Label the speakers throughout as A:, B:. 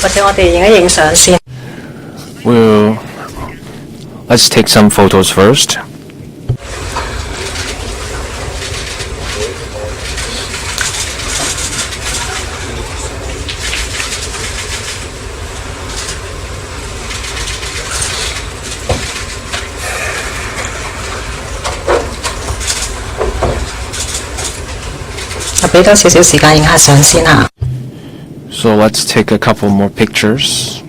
A: 或者我哋影一影相先。
B: Well, let's take some photos first. So let's take a couple more pictures.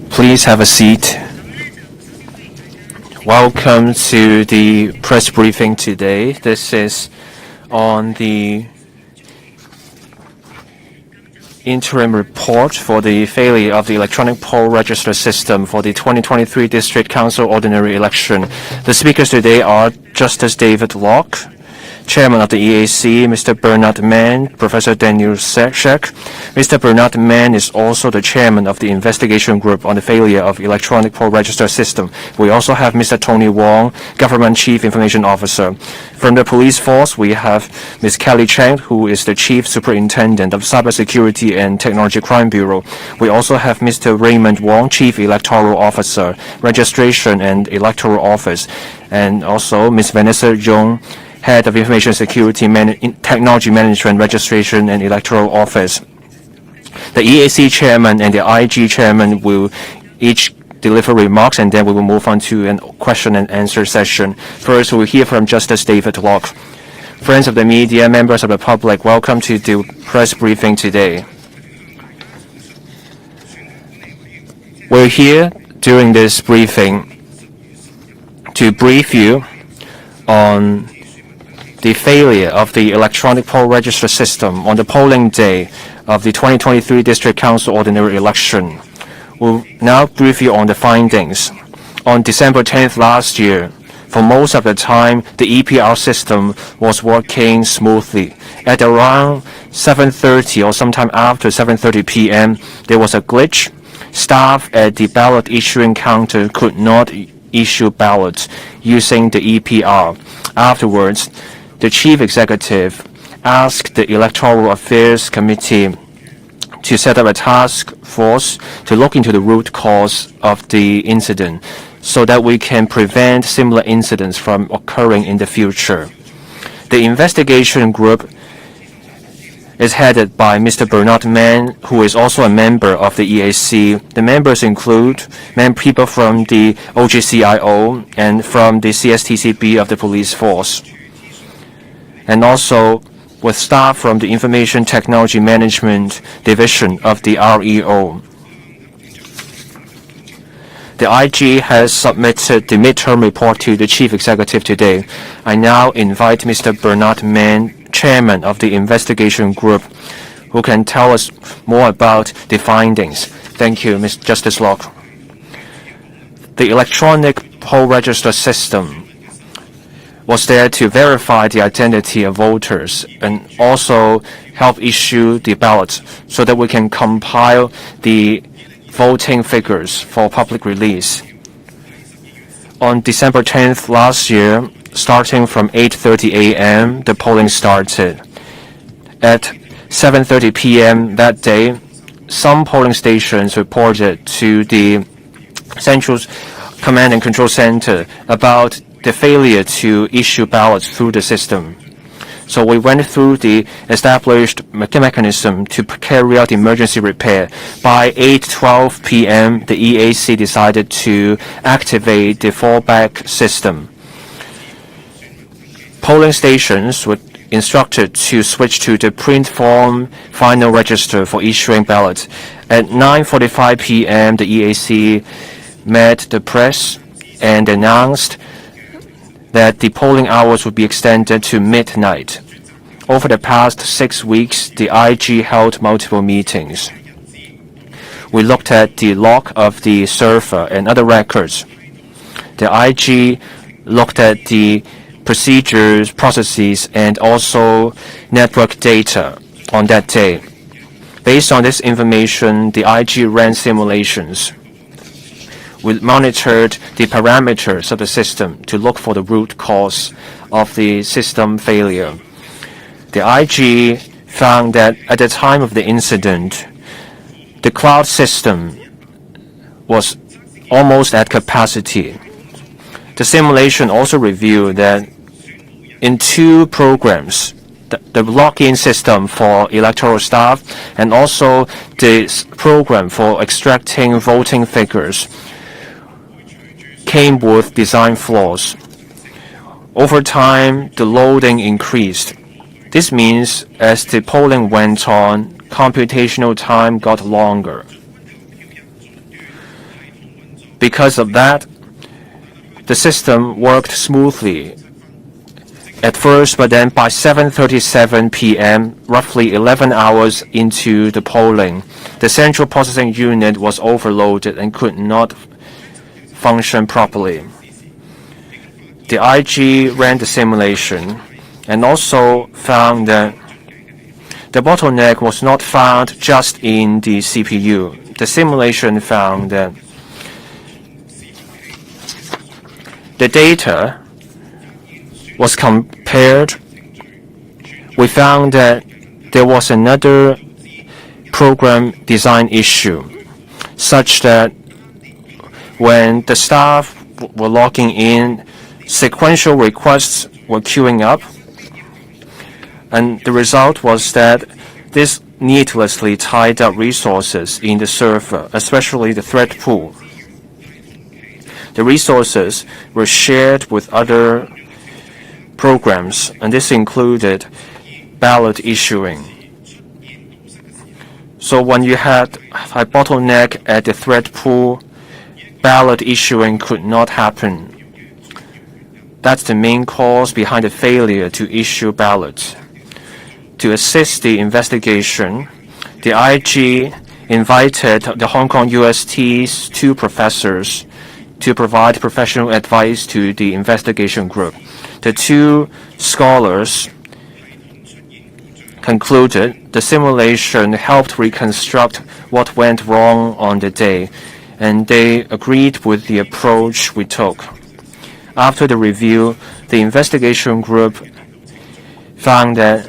B: Please have a seat. Welcome to the press briefing today. This is on the interim report for the failure of the electronic poll register system for the 2023 District Council ordinary election. The speakers today are Justice David Locke, Chairman of the EAC, Mr. Bernard Mann, Professor Daniel Shek. Mr. Bernard Mann is also the Chairman of the Investigation Group on the failure of electronic poll register system. We also have Mr. Tony Wong, Government Chief Information Officer. From the police force, we have Ms. Kelly Cheng, who is the Chief Superintendent of Cybersecurity and Technology Crime Bureau. We also have Mr. Raymond Wong, Chief Electoral Officer, Registration and Electoral Office, and also Ms. Vanessa Yong, Head of Information Security, Technology Management, Registration and Electoral Office. The EAC Chairman and the IG Chairman will each deliver remarks, and then we will move on to a question and answer session. First, we'll hear from Justice David Locke. Friends of the media, members of the public, welcome to the press briefing today. We're here during this briefing to brief you on the failure of the electronic poll register system on the polling day of the 2023 District Council ordinary election. We'll now brief you on the findings. On December 10th last year, for most of the time, the EPR system was working smoothly. At around 7:30 or sometime after 7:30 p.m., there was a glitch. Staff at the ballot issuing counter could not issue ballots using the EPR. Afterwards, the Chief Executive asked the Electoral Affairs Committee to set up a task force to look into the root cause of the incident so that we can prevent similar incidents from occurring in the future. The investigation group is headed by Mr. Bernard Mann, who is also a member of the EAC. The members include people from the OGCIO and from the CSTCB of the police force, and also with staff from the Information Technology Management Division of the REO. The IG has submitted the midterm report to the Chief Executive today. I now invite Mr. Bernard Mann, Chairman of the Investigation Group, who can tell us more about the findings. Thank you, Ms. Justice Locke. The electronic poll register system was there to verify the identity of voters and also help issue the ballots so that we can compile the voting figures for public release. On December 10th last year, starting from 8:30 a.m., the polling started. At 7:30 p.m. that day, some polling stations reported to the Central Command and Control Center about the failure to issue ballots through the system. So we went through the established mechanism to carry out emergency repair. By 8:12 p.m., the EAC decided to activate the fallback system. Polling stations were instructed to switch to the print form final register for issuing ballots. At 9:45 p.m., the EAC met the press and announced that the polling hours would be extended to midnight. Over the past 6 weeks, the IG held multiple meetings. We looked at the log of the server and other records. The IG looked at the procedures, processes, and also network data on that day. Based on this information, the IG ran simulations. We monitored the parameters of the system to look for the root cause of the system failure. The IG found that at the time of the incident, the cloud system was almost at capacity. The simulation also revealed that in 2 programs, the login system for electoral staff and also the program for extracting voting figures came with design flaws. Over time, the loading increased. This means as the polling went on, computational time got longer. Because of that, the system worked smoothly at first, but then by 7:37 p.m., roughly 11 hours into the polling, the central processing unit was overloaded and could not function properly. The IG ran the simulation and also found that the bottleneck was not found just in the CPU. The simulation found that the data was compared. We found that there was another program design issue, such that when the staff were logging in, sequential requests were queuing up, and the result was that this needlessly tied up resources in the server, especially the thread pool. The resources were shared with other programs, and this included ballot issuing. So when you had a bottleneck at the thread pool, ballot issuing could not happen. That's the main cause behind the failure to issue ballots. To assist the investigation, the IG invited the Hong Kong UST's 2 professors to provide professional advice to the investigation group. The 2 scholars concluded the simulation helped reconstruct what went wrong on the day, and they agreed with the approach we took. After the review, the investigation group found that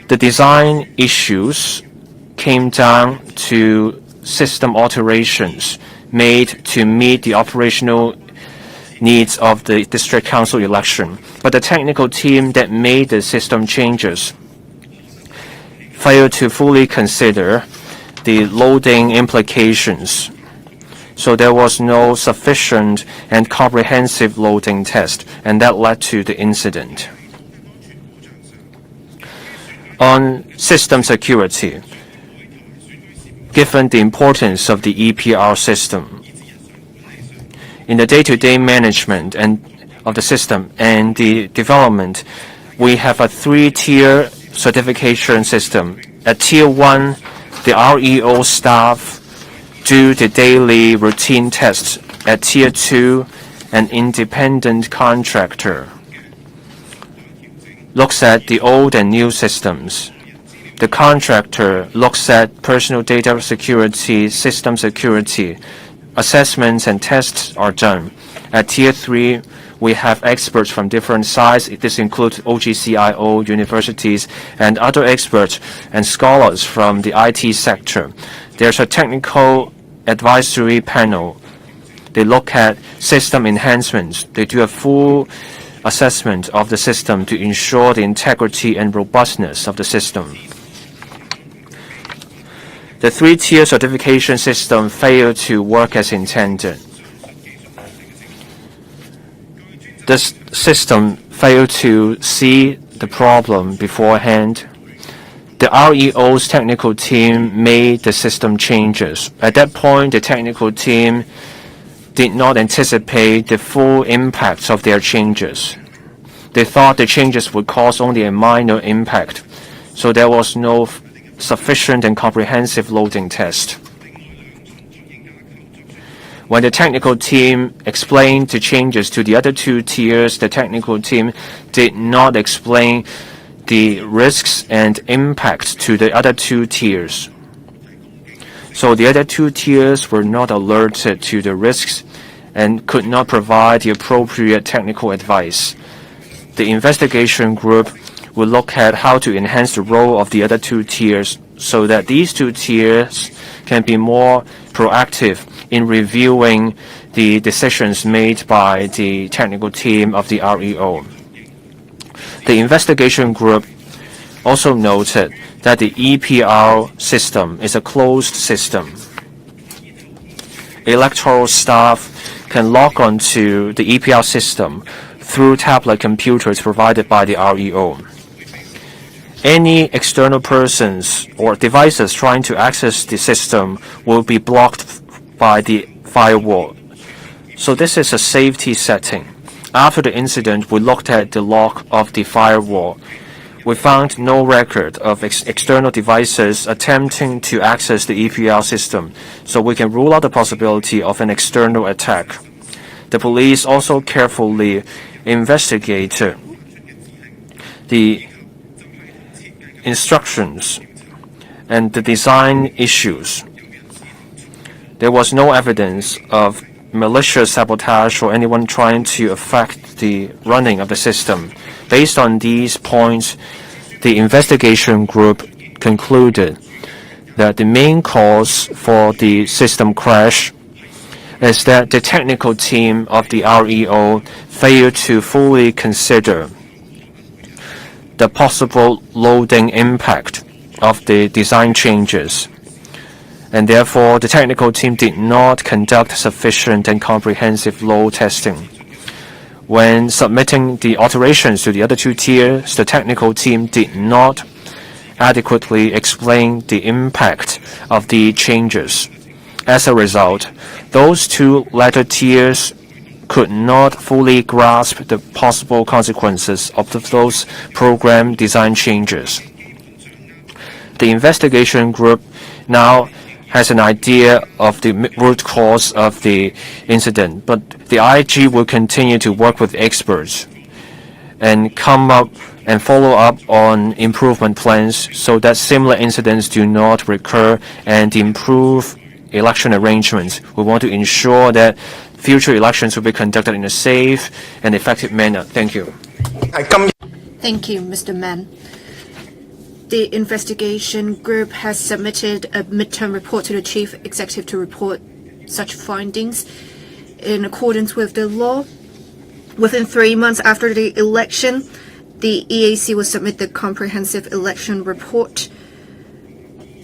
B: the design issues came down to system alterations made to meet the operational needs of the district council election. But the technical team that made the system changes failed to fully consider the loading implications. So there was no sufficient and comprehensive loading test, and that led to the incident. On system security, given the importance of the EPR system, in the day-to-day management and of the system and the development, we have a 3-tier certification system. At Tier 1, the REO staff do the daily routine tests. At Tier 2, an independent contractor looks at the old and new systems. The contractor looks at personal data security, system security. Assessments and tests are done. At Tier 3, we have experts from different sides. This includes OGCIO, universities, and other experts and scholars from the IT sector. There's a technical advisory panel. They look at system enhancements. They do a full assessment of the system to ensure the integrity and robustness of the system. The 3-tier certification system failed to work as intended. This system failed to see the problem beforehand. The REO's technical team made the system changes. At that point, the technical team did not anticipate the full impacts of their changes. they thought the changes would cause only a minor impact, so there was no sufficient and comprehensive loading test. When the technical team explained the changes to the other two tiers, the technical team did not explain the risks and impact to the other two tiers. So the other two tiers were not alerted to the risks and could not provide the appropriate technical advice. The investigation group will look at how to enhance the role of the other two tiers so that these two tiers can be more proactive in reviewing the decisions made by the technical team of the REO. The investigation group also noted that the EPR system is a closed system. Electoral staff can log on to the EPR system through tablet computers provided by the REO. Any external persons or devices trying to access the system will be blocked by the firewall. So this is a safety setting. After the incident, we looked at the log of the firewall. We found no record of external devices attempting to access the EPR system, so we can rule out the possibility of an external attack. The police also carefully investigated the instructions and the design issues. There was no evidence of malicious sabotage or anyone trying to affect the running of the system. Based on these points, the investigation group concluded that the main cause for the system crash is that the technical team of the REO failed to fully consider the possible loading impact of the design changes, and therefore the technical team did not conduct sufficient and comprehensive load testing. When submitting the alterations to the other two tiers, the technical team did not adequately explain the impact of the changes. As a result, those two latter tiers could not fully grasp the possible consequences of those program design changes. The investigation group now has an idea of the root cause of the incident, but the IG will continue to work with experts and come up and follow up on improvement plans so that similar incidents do not recur and improve election arrangements. We want to ensure that future elections will be conducted in a safe and effective manner. Thank you.
A: Thank you, Mr. Mann. The investigation group has submitted a midterm report to the Chief Executive to report such findings. In accordance with the law, within 3 months after the election, the EAC will submit the comprehensive election report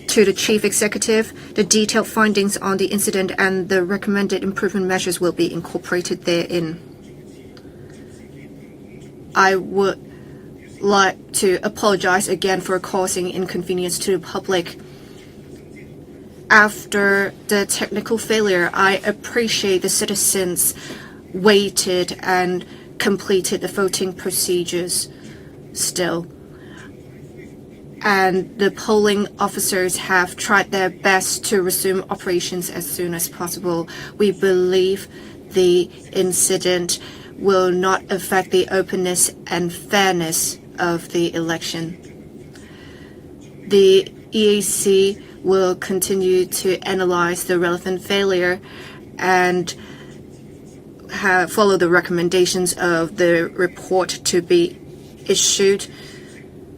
A: to the Chief Executive. The detailed findings on the incident and the recommended improvement measures will be incorporated therein. I would like to apologize again for causing inconvenience to the public. After the technical failure, I appreciate the citizens waited and completed the voting procedures still. And the polling officers have tried their best to resume operations as soon as possible. We believe the incident will not affect the openness and fairness of the election. The EAC will continue to analyze the relevant failure and follow the recommendations of the report to be issued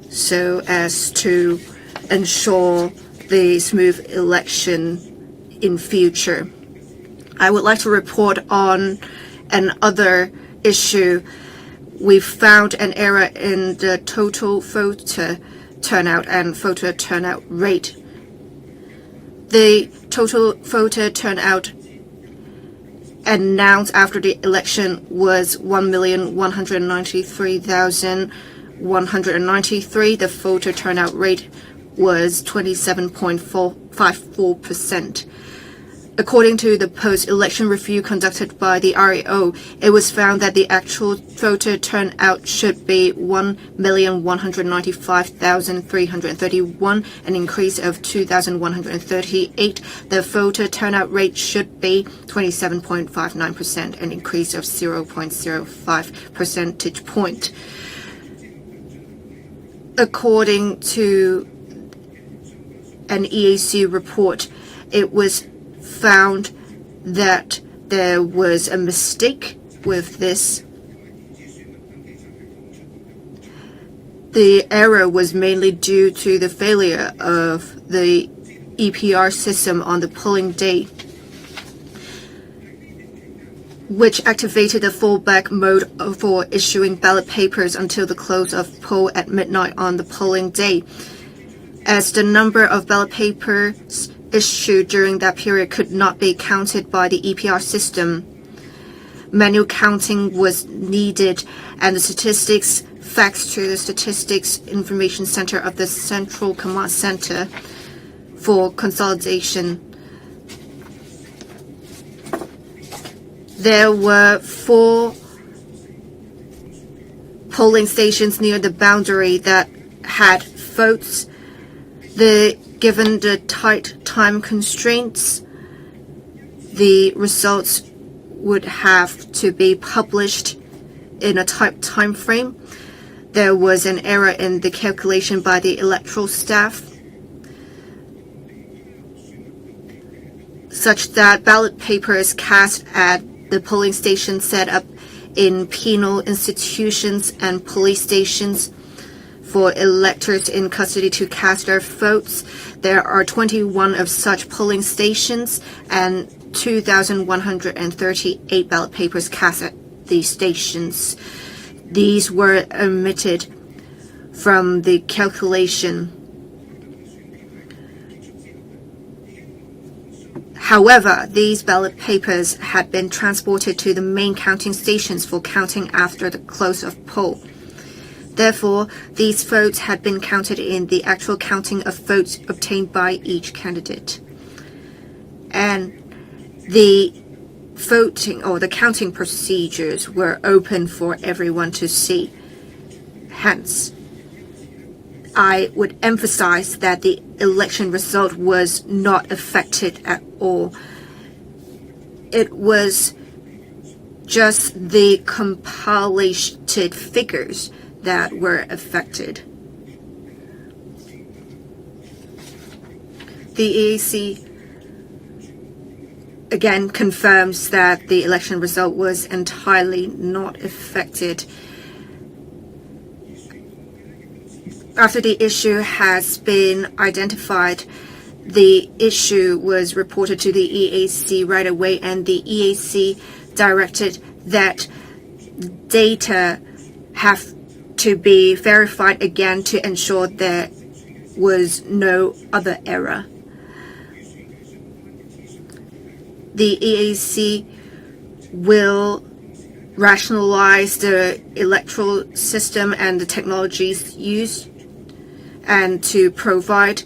A: so as to ensure the smooth election in future. I would like to report on another issue. We found an error in the total voter turnout and voter turnout rate. The total voter turnout announced after the election was 1,193,193. The voter turnout rate was 27.54%. According to the post-election review conducted by the RAO, it was found that the actual voter turnout should be 1,195,331, an increase of 2,138. The voter turnout rate should be 27.59%, an increase of 0.05 percentage point. According to an EAC report, it was found that there was a mistake with this. The error was mainly due to the failure of the EPR system on the polling day, which activated the fallback mode for issuing ballot papers until the close of poll at midnight on the polling day. As the number of ballot papers issued during that period could not be counted by the EPR system, manual counting was needed, and the statistics faxed to the Statistics Information Center of the Central Command Center for consolidation. There were 4 polling stations near the boundary that had votes. Given the tight time constraints, the results would have to be published in a tight time frame. There was an error in the calculation by the electoral staff, such that ballot papers cast at the polling stations set up in penal institutions and police stations for electors in custody to cast their votes. There are 21 of such polling stations and 2,138 ballot papers cast at these stations. These were omitted from the calculation. However, these ballot papers had been transported to the main counting stations for counting after the close of poll. Therefore, these votes had been counted in the actual counting of votes obtained by each candidate. And the voting or the counting procedures were open for everyone to see. Hence, I would emphasize that the election result was not affected at all. It was just the compiled figures that were affected. The EAC again confirms that the election result was entirely not affected. After the issue has been identified, the issue was reported to the EAC right away, and the EAC directed that data have to be verified again to ensure there was no other error. The EAC will rationalize the electoral system and the technologies used, and to provide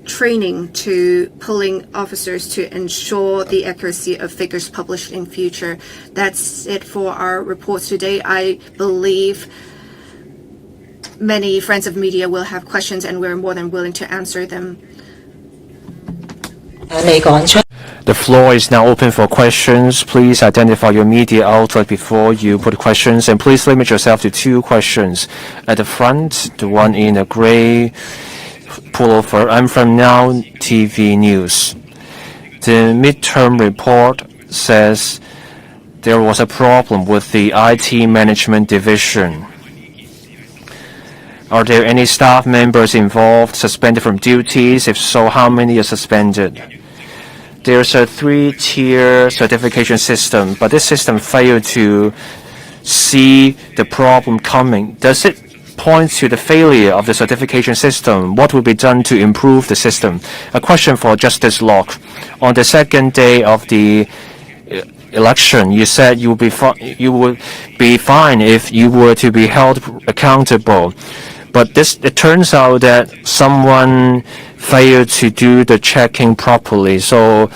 A: training to polling officers to ensure the accuracy of figures published in future. That's it for our reports today. I believe many friends of media will have questions, and we're more than willing to answer them.
B: The floor is now open for questions. Please identify your media outlet before you put questions, and please limit yourself to 2 questions. At the front, the one in a gray pullover. I'm from Now TV News. The midterm report says there was a problem with the IT management division. Are there any staff members involved suspended from duties? If so, how many are suspended? There's a 3-tier certification system, but this system failed to see the problem coming. Does it point to the failure of the certification system? What will be done to improve the system? A question for Justice Locke. On the second day of the election, you said you would be fine if you were to be held accountable. But it turns out that someone failed to do the checking properly. So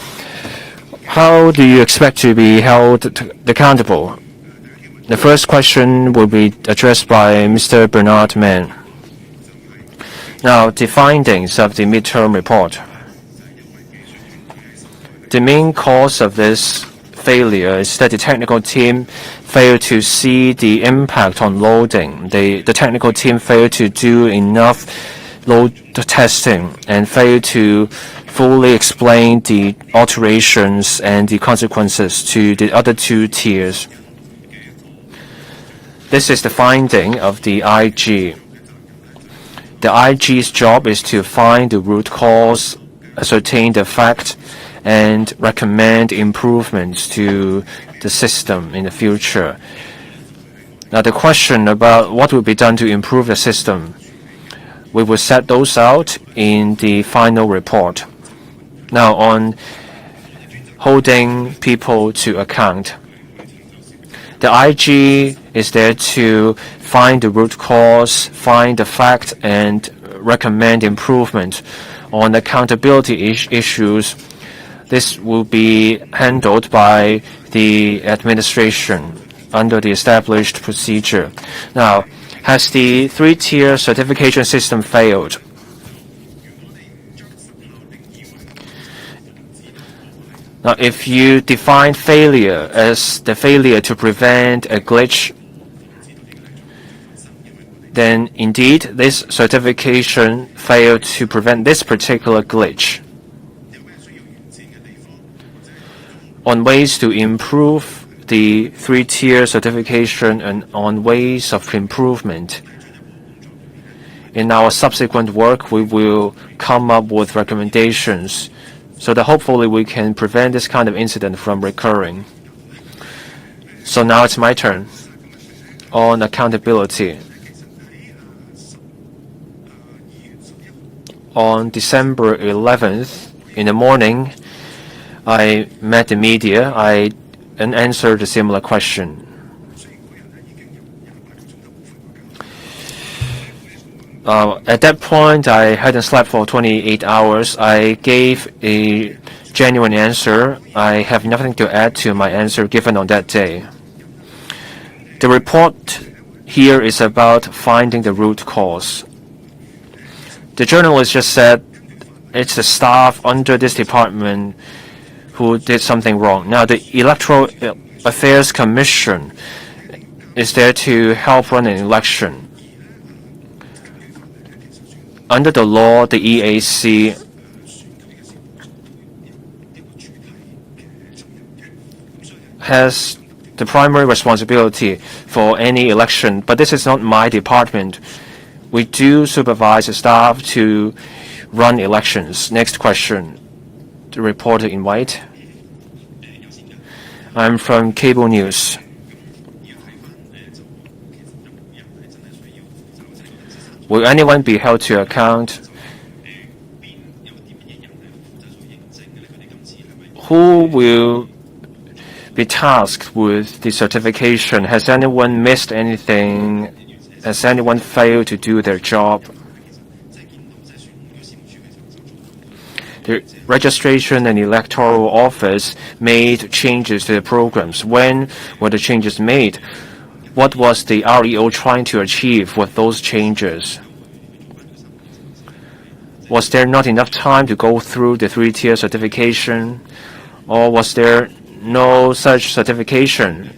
B: How do you expect to be held accountable? The first question will be addressed by Mr. Bernard Mann. Now, the findings of the midterm report. The main cause of this failure is that the technical team failed to see the impact on loading. The technical team failed to do enough load testing and failed to fully explain the alterations and the consequences to the other two tiers. This is the finding of the IG. The IG's job is to find the root cause, ascertain the fact, and recommend improvements to the system in the future. Now, the question about what will be done to improve the system, we will set those out in the final report. Now, on holding people to account, the IG is there to find the root cause, find the fact, and recommend improvement. On accountability issues, this will be handled by the administration under the established procedure. Now, has the three-tier certification system failed? Now, if you define failure as the failure to prevent a glitch, then indeed this certification failed to prevent this particular glitch. On ways to improve the three-tier certification and on ways of improvement, in our subsequent work, we will come up with recommendations so that hopefully we can prevent this kind of incident from recurring. So now it's my turn on accountability. On December 11th, in the morning, I met the media and answered a similar question. At that point, I hadn't slept for 28 hours. I gave a genuine answer. I have nothing to add to my answer given on that day. The report here is about finding the root cause. The journalist just said it's the staff under this department who did something wrong. Now, the Electoral Affairs Commission is there to help run an election. Under the law, the EAC has the primary responsibility for any election, but this is not my department. We do supervise the staff to run elections. Next question. The reporter in white. I'm from Cable News. Will anyone be held to account? Who will be tasked with the certification? Has anyone missed anything? Has anyone failed to do their job? The registration and electoral office made changes to the programs. When were the changes made? What was the REO trying to achieve with those changes? Was there not enough time to go through the three-tier certification? Or was there no such certification?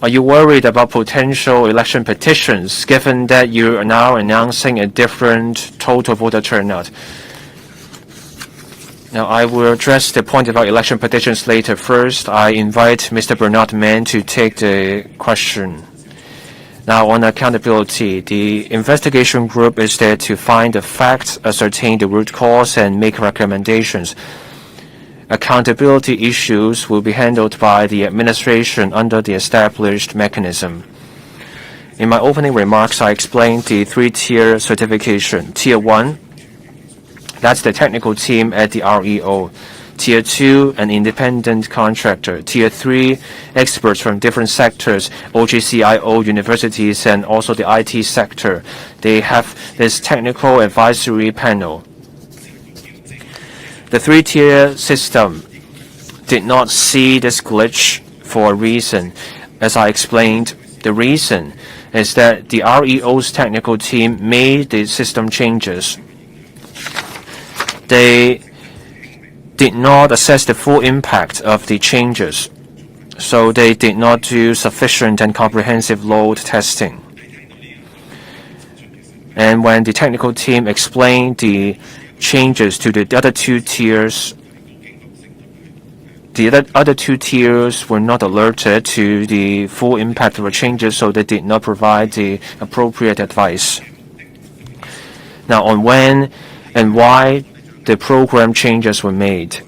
B: Are you worried about potential election petitions, given that you are now announcing a different total voter turnout? Now, I will address the point about election petitions later. First, I invite Mr. Bernard Mann to take the question. Now, on accountability, the investigation group is there to find the facts, ascertain the root cause, and make recommendations. Accountability issues will be handled by the administration under the established mechanism. In my opening remarks, I explained the three-tier certification. Tier 1, that's the technical team at the REO. Tier 2, an independent contractor. Tier 3, experts from different sectors, OGCIO, universities, and also the IT sector. They have this technical advisory panel. The three-tier system did not see this glitch for a reason. As I explained, the reason is that the REO's technical team made the system changes. They did not assess the full impact of the changes, so they did not do sufficient and comprehensive load testing. And when the technical team explained the changes to the other two tiers, the other two tiers were not alerted to the full impact of the changes, so they did not provide the appropriate advice. Now, on when and why the program changes were made.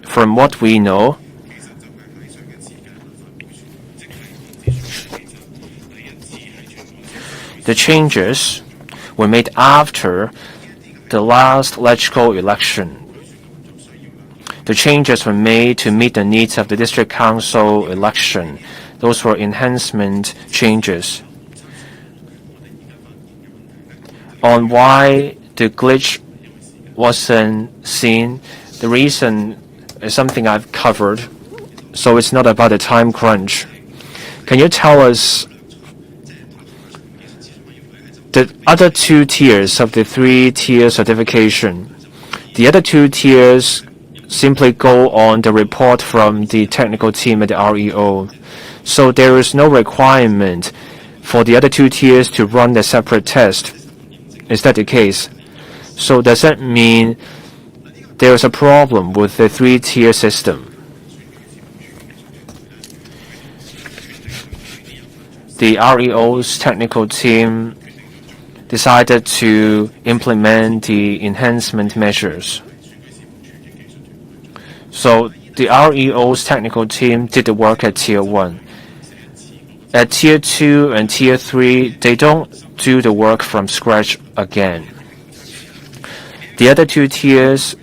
B: From what we know, the changes were made after the last electoral election. The changes were made to meet the needs of the district council election. Those were enhancement changes. On why the glitch wasn't seen, the reason is something I've covered, so it's not about the time crunch. Can you tell us the other two tiers of the three-tier certification? The other two tiers simply go on the report from the technical team at the REO. So there is no requirement for the other two tiers to run a separate test. Is that the case? So does that mean there is a problem with the three-tier system? The REO's technical team decided to implement the enhancement measures. So the REO's technical team did the work at Tier 1. At Tier 2 and Tier 3, they don't do the work from scratch again. The other two tiers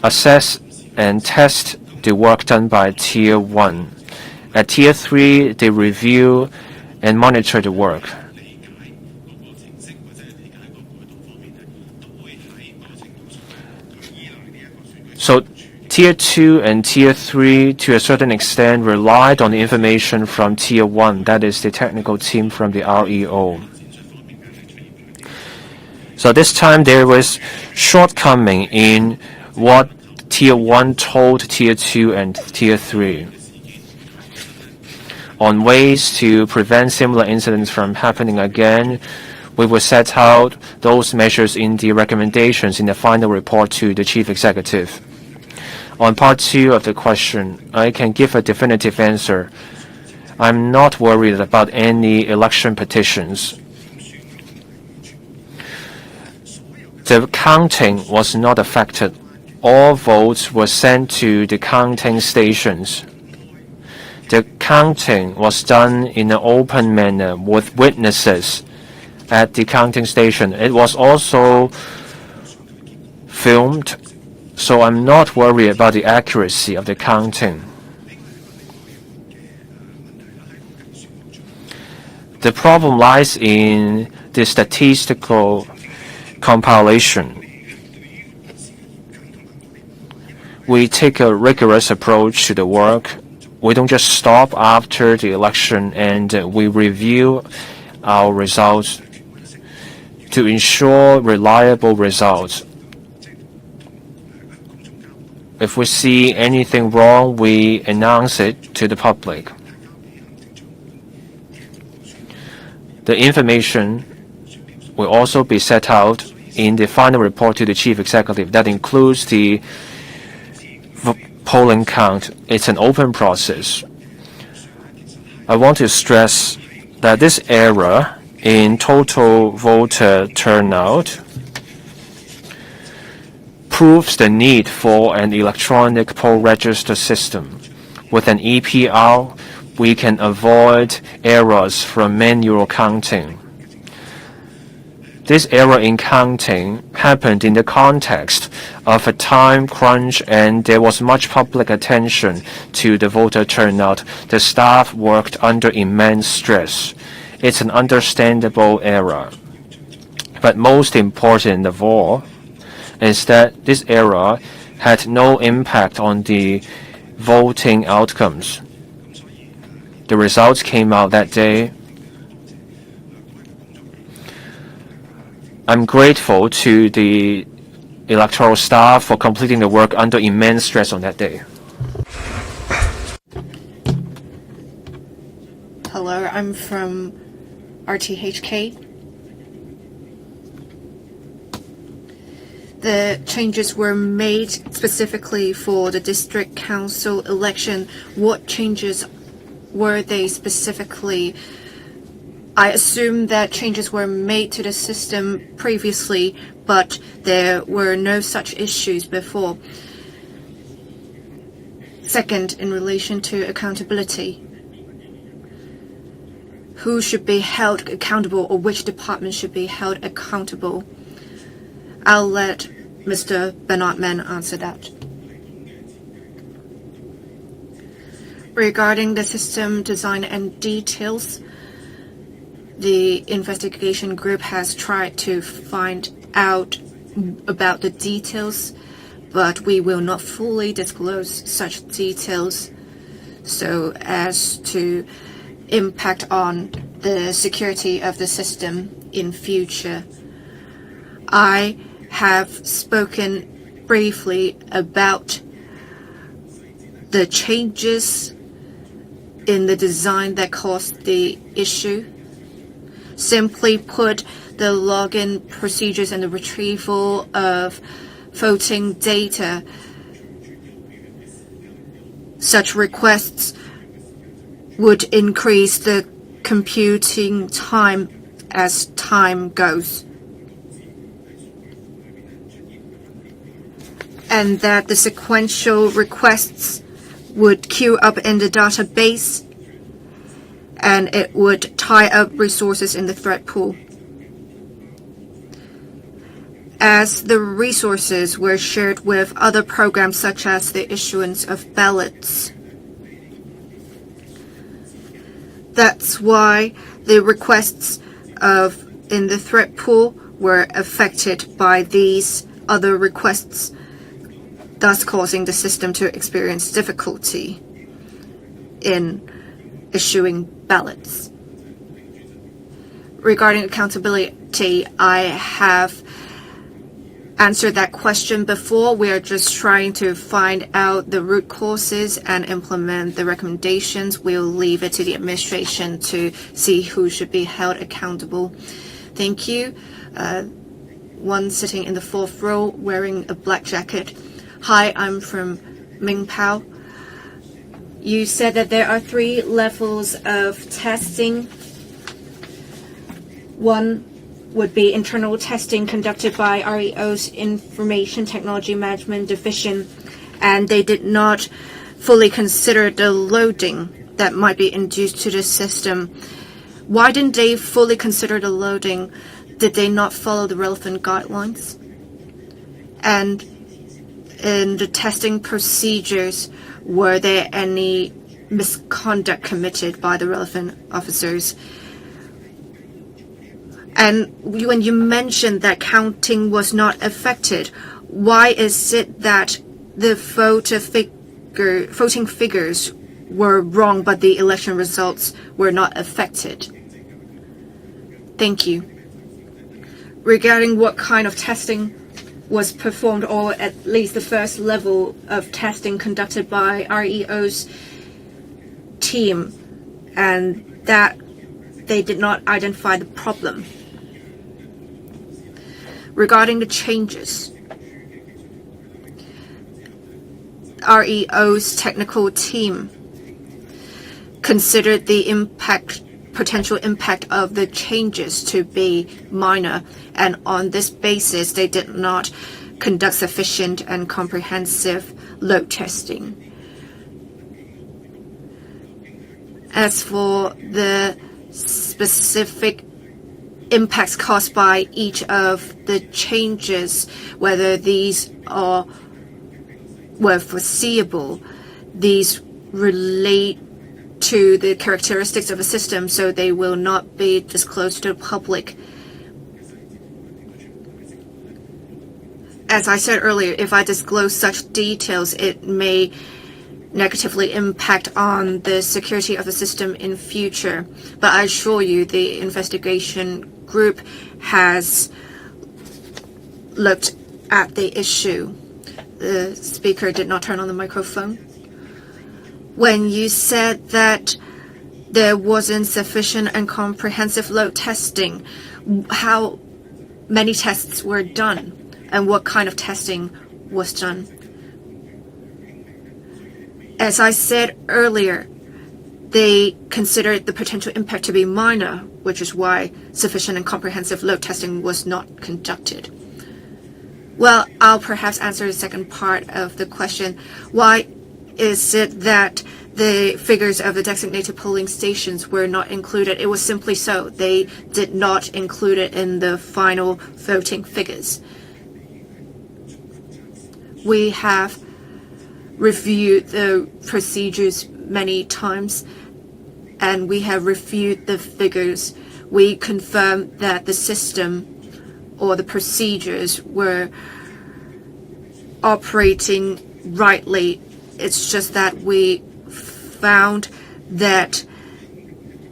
B: assess and test the work done by Tier 1. At Tier 3, they review and monitor the work. So Tier 2 and Tier 3, to a certain extent, relied on the information from Tier 1, that is the technical team from the REO. So this time there was shortcoming in what Tier 1 told Tier 2 and Tier 3 on ways to prevent similar incidents from happening again. We will set out those measures in the recommendations in the final report to the Chief Executive. On part 2 of the question, I can give a definitive answer. I'm not worried about any election petitions. The counting was not affected. All votes were sent to the counting stations. The counting was done in an open manner with witnesses at the counting station. It was also filmed, so I'm not worried about the accuracy of the counting. The problem lies in the statistical compilation. We take a rigorous approach to the work. We don't just stop after the election, and we review our results to ensure reliable results. If we see anything wrong, we announce it to the public. The information will also be set out in the final report to the Chief Executive. That includes the polling count. It's an open process. I want to stress that this error in total voter turnout proves the need for an electronic poll register system. With an EPR, we can avoid errors from manual counting. This error in counting happened in the context of a time crunch, and there was much public attention to the voter turnout. The staff worked under immense stress. It's an understandable error. But most important of all, is that this error had no impact on the voting outcomes. The results came out that day. I'm grateful to the electoral staff for completing the work under immense stress on that day.
A: Hello, I'm from RTHK. The changes were made specifically for the district council election. What changes were they specifically? I assume that changes were made to the system previously, but there were no such issues before. Second, in relation to accountability, who should be held accountable or which department should be held accountable? I'll let Mr. Bernard Mann answer that. Regarding the system design and details, the investigation group has tried to find out about the details, but we will not fully disclose such details so as to impact on the security of the system in future. I have spoken briefly about the changes in the design that caused the issue. Simply put, the login procedures and the retrieval of voting data. Such requests would increase the computing time as time goes. And that the sequential requests would queue up in the database and it would tie up resources in the thread pool. As the resources were shared with other programs such as the issuance of ballots. That's why the requests in the thread pool were affected by these other requests, thus causing the system to experience difficulty in issuing ballots. Regarding accountability, I have answered that question before. We are just trying to find out the root causes and implement the recommendations. We'll leave it to the administration to see who should be held accountable. Thank you. One sitting in the fourth row wearing a black jacket. Hi, I'm from Mingpao. You said that there are 3 levels of testing. One would be internal testing conducted by REO's Information Technology Management Division, and they did not fully consider the loading that might be induced to the system. Why didn't they fully consider the loading? Did they not follow the relevant guidelines? And in the testing procedures, were there any misconduct committed by the relevant officers? And when you mentioned that counting was not affected, why is it that the voting figures were wrong but the election results were not affected? Thank you. Regarding what kind of testing was performed, or at least the first level of testing conducted by REO's team, and that they did not identify the problem. Regarding the changes, REO's technical team considered the potential impact of the changes to be minor, and on this basis they did not conduct sufficient and comprehensive load testing. As for the specific impacts caused by each of the changes, whether these were foreseeable, these relate to the characteristics of a system, so they will not be disclosed to the public. as I said earlier, if I disclose such details, it may negatively impact on the security of the system in future. But I assure you, the investigation group has looked at the issue. The speaker did not turn on the microphone. When you said that there wasn't sufficient and comprehensive load testing, how many tests were done and what kind of testing was done? As I said earlier, they considered the potential impact to be minor, which is why sufficient and comprehensive load testing was not conducted. Well, I'll perhaps answer the second part of the question. Why is it that the figures of the designated polling stations were not included? It was simply so. They did not include it in the final voting figures. We have reviewed the procedures many times, and we have reviewed the figures. We confirmed that the system or the procedures were operating rightly. It's just that we found that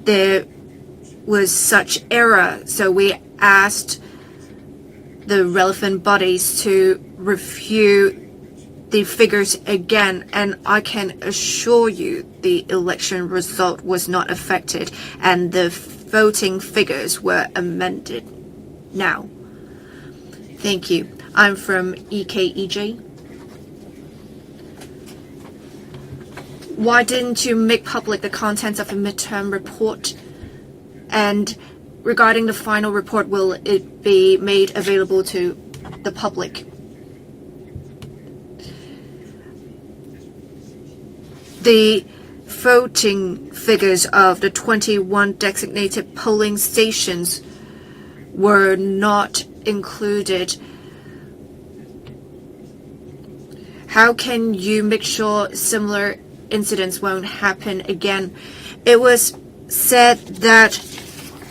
A: there was such error, so we asked the relevant bodies to review the figures again, and I can assure you the election result was not affected and the voting figures were amended now. Thank you. I'm from EKEJ. Why didn't you make public the contents of the midterm report? And regarding the final report, will it be made available to the public? The voting figures of the 21 designated polling stations were not included. How can you make sure similar incidents won't happen again? It was said that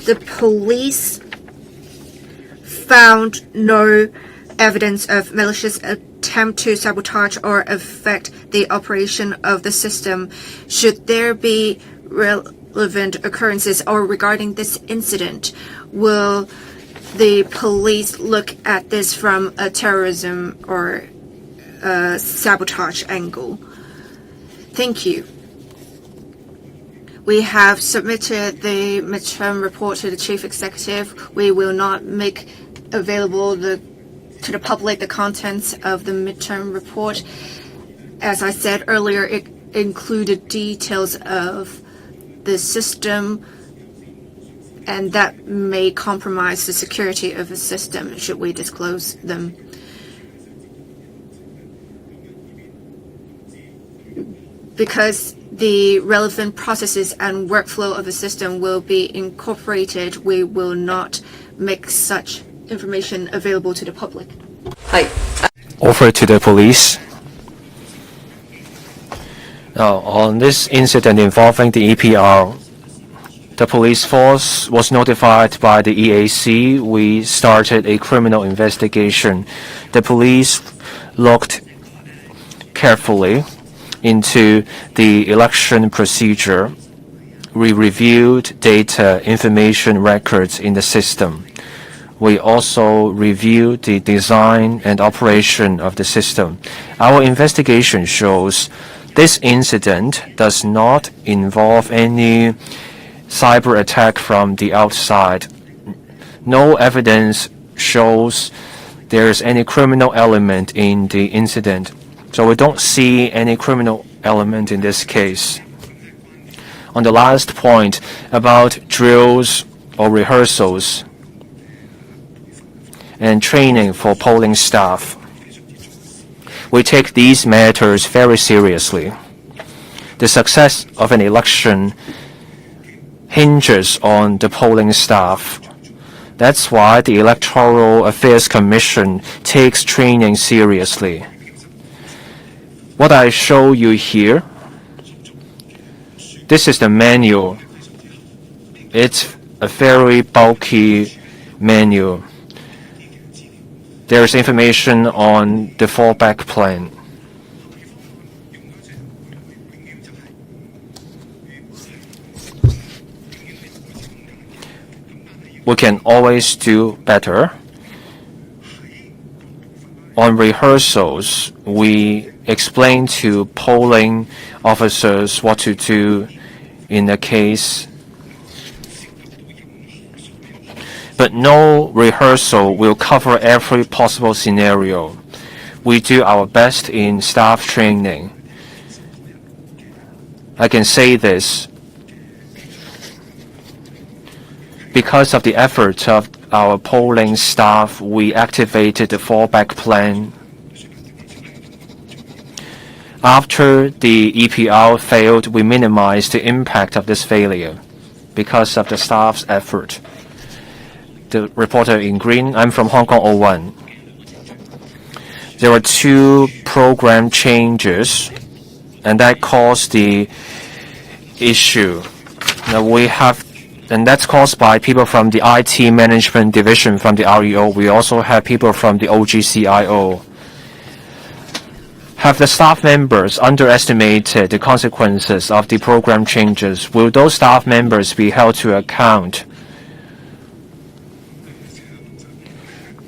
A: the police found no evidence of malicious attempt to sabotage or affect the operation of the system. Should there be relevant occurrences or regarding this incident, will the police look at this from a terrorism or a sabotage angle? Thank you. We have submitted the midterm report to the Chief Executive. We will not make available to the public the contents of the midterm report. As I said earlier, it included details of the system, and that may compromise the security of the system should we disclose them. Because the relevant processes and workflow of the system will be incorporated, we will not make such information available to the public.
B: Offer to the police. Now, on this incident involving the EPR, the police force was notified by the EAC. We started a criminal investigation. The police looked carefully into the election procedure. We reviewed data information records in the system. We also reviewed the design and operation of the system. Our investigation shows this incident does not involve any cyber attack from the outside. No evidence shows there's any criminal element in the incident. So we don't see any criminal element in this case. On the last point about drills or rehearsals and training for polling staff, we take these matters very seriously. The success of an election hinges on the polling staff. That's why the Electoral Affairs Commission takes training seriously. What I show you here, this is the manual. It's a very bulky manual. there is information on the fallback plan. We can always do better. On rehearsals, we explain to polling officers what to do in a case. But no rehearsal will cover every possible scenario. We do our best in staff training. I can say this because of the efforts of our polling staff, we activated the fallback plan. After the EPR failed, we minimized the impact of this failure because of the staff's effort. The reporter in green, I'm from Hong Kong 01. There were 2 program changes, and that caused the issue. Now and that's caused by people from the IT management division from the REO. We also have people from the OGCIO. Have the staff members underestimated the consequences of the program changes? Will those staff members be held to account?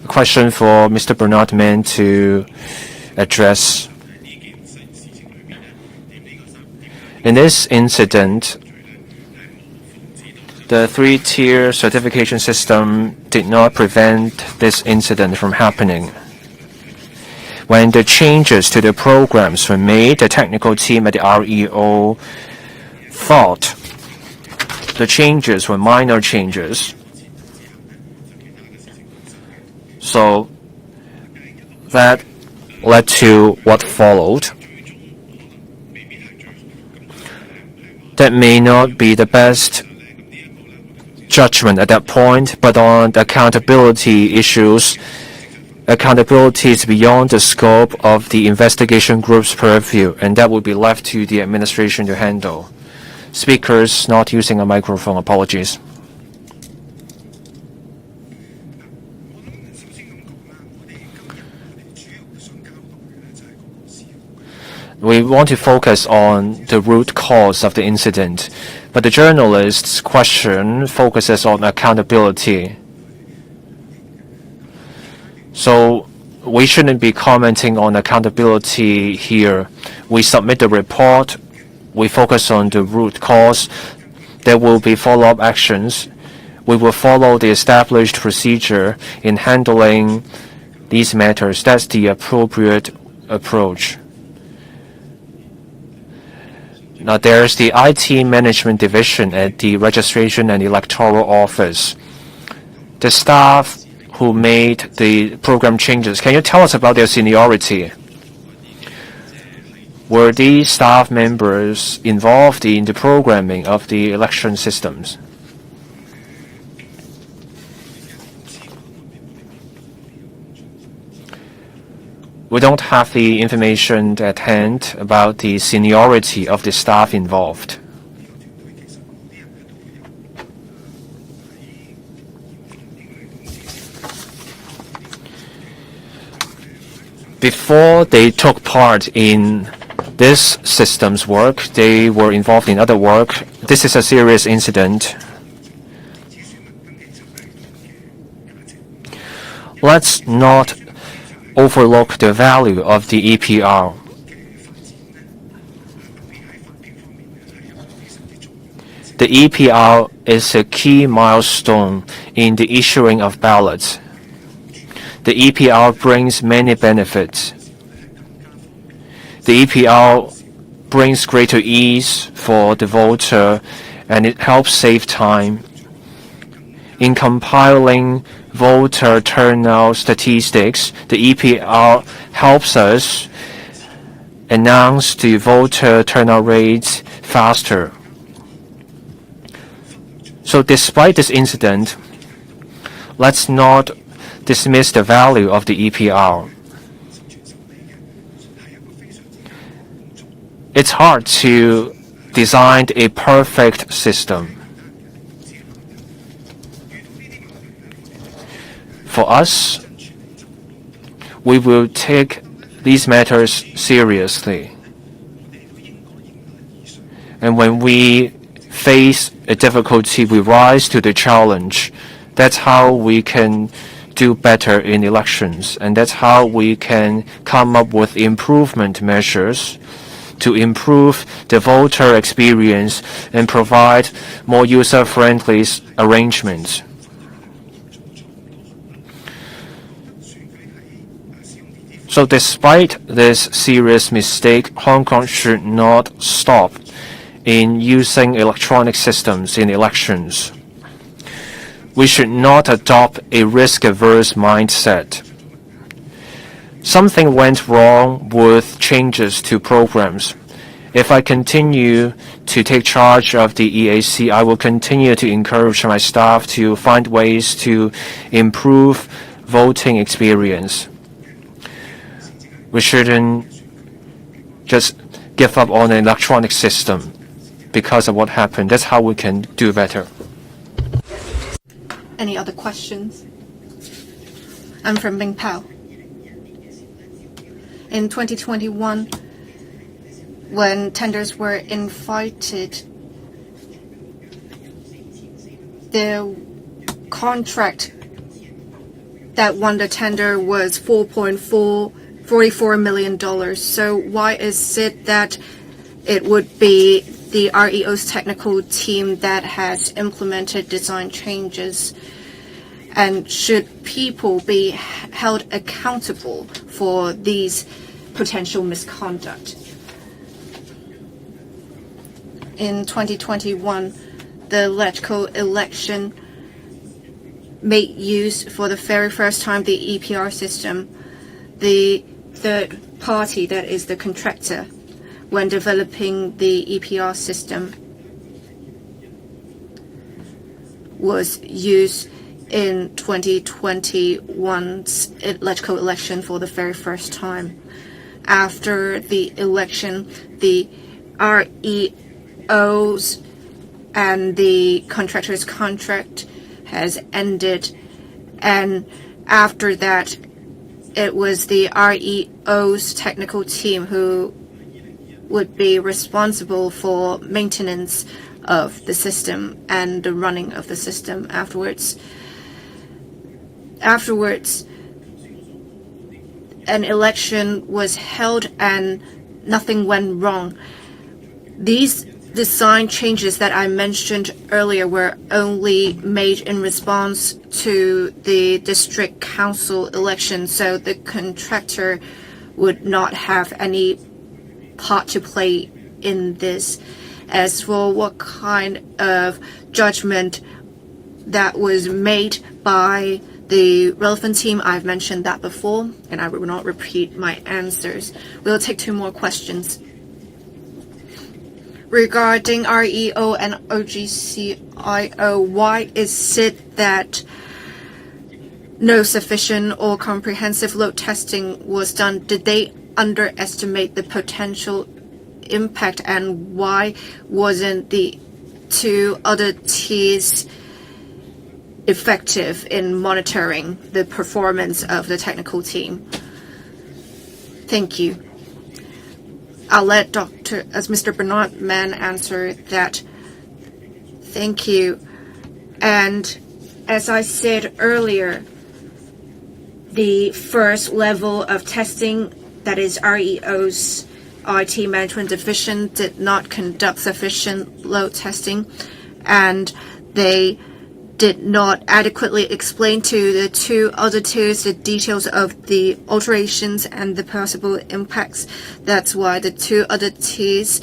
B: A question for Mr. Bernard Mann to address. In this incident, the 3-tier certification system did not prevent this incident from happening. When the changes to the programs were made, the technical team at the REO thought the changes were minor changes. So that led to what followed. That may not be the best judgment at that point, but on the accountability issues, accountability is beyond the scope of the investigation group's purview, and that would be left to the administration to handle. Speakers not using a microphone, apologies. We want to focus on the root cause of the incident, but the journalist's question focuses on accountability. So we shouldn't be commenting on accountability here. We submit the report. We focus on the root cause. There will be follow-up actions. We will follow the established procedure in handling these matters. That's the appropriate approach. Now, there's the IT management division at the Registration and Electoral Office. The staff who made the program changes, can you tell us about their seniority? Were these staff members involved in the programming of the election systems? We don't have the information at hand about the seniority of the staff involved. Before they took part in this system's work, they were involved in other work. This is a serious incident. Let's not overlook the value of the EPR. The EPR is a key milestone in the issuing of ballots. The EPR brings many benefits. The EPR brings greater ease for the voter, and it helps save time. In compiling voter turnout statistics, the EPR helps us announce the voter turnout rates faster. So despite this incident, let's not dismiss the value of the EPR. It's hard to design a perfect system. For us, we will take these matters seriously. And when we face a difficulty, we rise to the challenge. That's how we can do better in elections, and that's how we can come up with improvement measures to improve the voter experience and provide more user-friendly arrangements. So despite this serious mistake, Hong Kong should not stop in using electronic systems in elections. We should not adopt a risk-averse mindset. Something went wrong with changes to programs. If I continue to take charge of the EAC, I will continue to encourage my staff to find ways to improve voting experience. We shouldn't just give up on an electronic system because of what happened. That's how we can do better.
A: Any other questions? I'm from Ming Pao. In 2021, when tenders were invited, the contract that won the tender was $4.44 million. So why is it that it would be the REO's technical team that has implemented design changes? And should people be held accountable for these potential misconduct? In 2021, the electoral election made use for the very first time the EPR system. The third party, that is the contractor, when developing the EPR system, was used in 2021's electoral election for the very first time. After the election, the REOs and the contractor's contract has ended, and after that, it was the REO's technical team who would be responsible for maintenance of the system and the running of the system afterwards. An election was held and nothing went wrong. These design changes that I mentioned earlier were only made in response to the district council election, so the contractor would not have any part to play in this. As for what kind of judgment that was made by the relevant team, I've mentioned that before, and I will not repeat my answers. We'll take two more questions. Regarding REO and OGCIO, why is it that no sufficient or comprehensive load testing was done? Did they underestimate the potential impact, and why wasn't the two other tiers effective in monitoring the performance of the technical team? Thank you. I'll let Mr. Bernard Mann answer that. Thank you. And as I said earlier, the first level of testing, that is REO's IT management division, did not conduct sufficient load testing, and they did not adequately explain to the two other tiers the details of the alterations and the possible impacts. That's why the two other tiers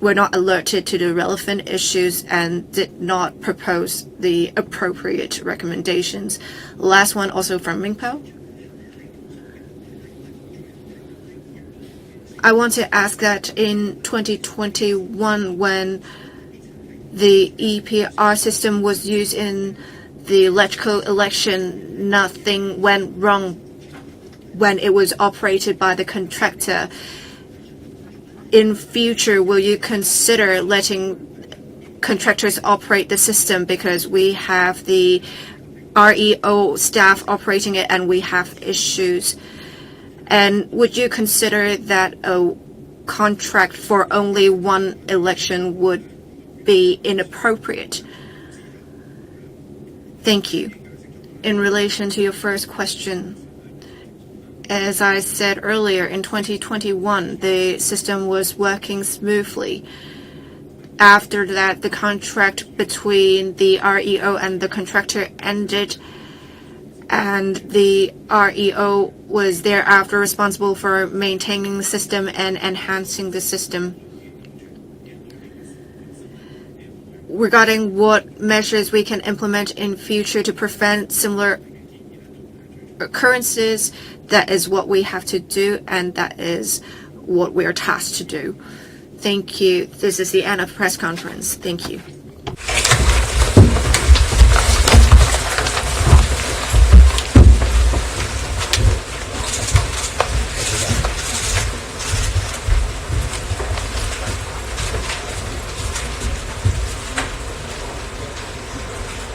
A: were not alerted to the relevant issues and did not propose the appropriate recommendations. Last one, also from Mingpao. I want to ask that in 2021, when the EPR system was used in the electoral election, nothing went wrong when it was operated by the contractor. In future, will you consider letting contractors operate the system, because we have the REO staff operating it and we have issues. And would you consider that a contract for only one election would be inappropriate? Thank you. In relation to your first question, as I said earlier, in 2021, the system was working smoothly. After that, the contract between the REO and the contractor ended, and the REO was thereafter responsible for maintaining the system and enhancing the system. Regarding what measures we can implement in future to prevent similar occurrences, that is what we have to do, and that is what we are tasked to do. Thank you. This is the end of press conference. Thank you.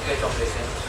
C: Okay,